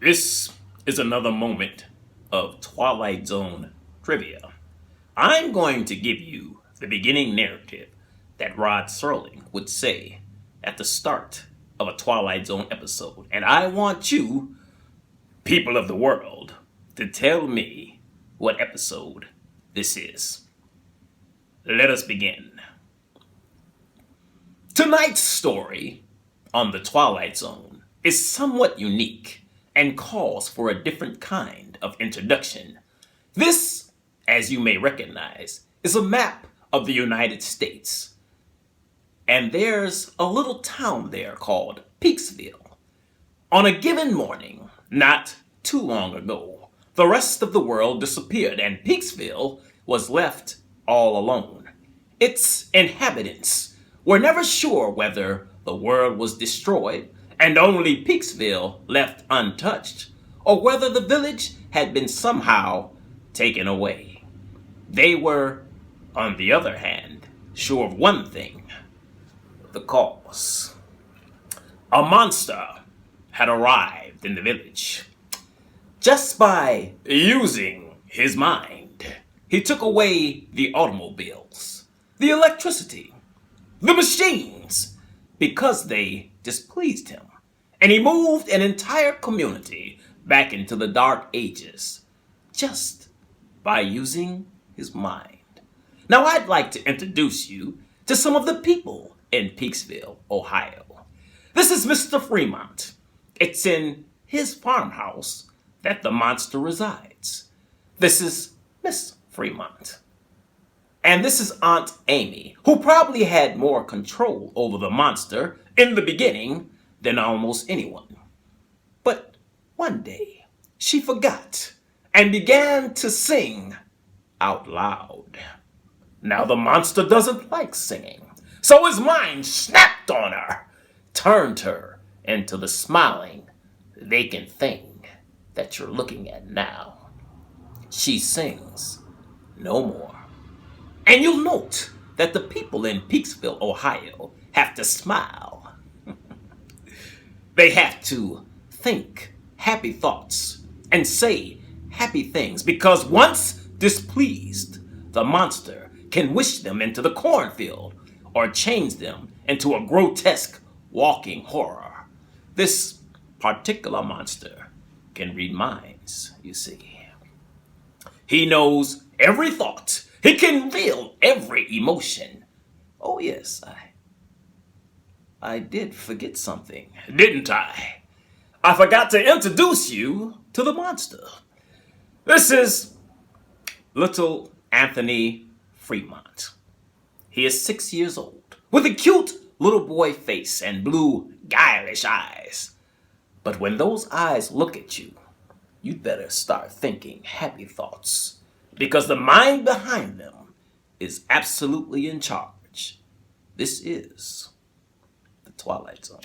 This is another moment of Twilight Zone trivia. I'm going to give you the beginning narrative that Rod Serling would say at the start of a Twilight Zone episode. And I want you, people of the world, to tell me what episode this is. Let us begin. Tonight's story on the Twilight Zone is somewhat unique and calls for a different kind of introduction. This, as you may recognize, is a map of the United States. And there's a little town there called Peaksville. On a given morning, not too long ago, the rest of the world disappeared and Peaksville was left all alone. Its inhabitants were never sure whether the world was destroyed and only Peaksville left untouched, or whether the village had been somehow taken away. They were, on the other hand, sure of one thing: the cause. A monster had arrived in the village. Just by using his mind, he took away the automobiles, the electricity, the machines, because they displeased him. And he moved an entire community back into the Dark Ages just by using his mind. Now I'd like to introduce you to some of the people in Peaksville, Ohio. This is Mr. Fremont. It's in his farmhouse that the monster resides. This is Miss Fremont. And this is Aunt Amy, who probably had more control over the monster in the beginning than almost anyone. But one day, she forgot and began to sing out loud. Now the monster doesn't like singing, so his mind snapped on her, turned her into the smiling, vacant thing that you're looking at now. She sings no more. And you'll note that the people in Peaksville, Ohio, have to smile. They have to think happy thoughts and say happy things, because once displeased, the monster can wish them into the cornfield or change them into a grotesque walking horror. This particular monster can read minds, you see. He knows every thought. He can feel every emotion. Oh yes, I did forget something, didn't I? I forgot to introduce you to the monster. This is little Anthony Fremont. He is 6 years old, with a cute little boy face and blue, guileless eyes. But when those eyes look at you, you'd better start thinking happy thoughts, because the mind behind them is absolutely in charge. This is the Twilight Zone.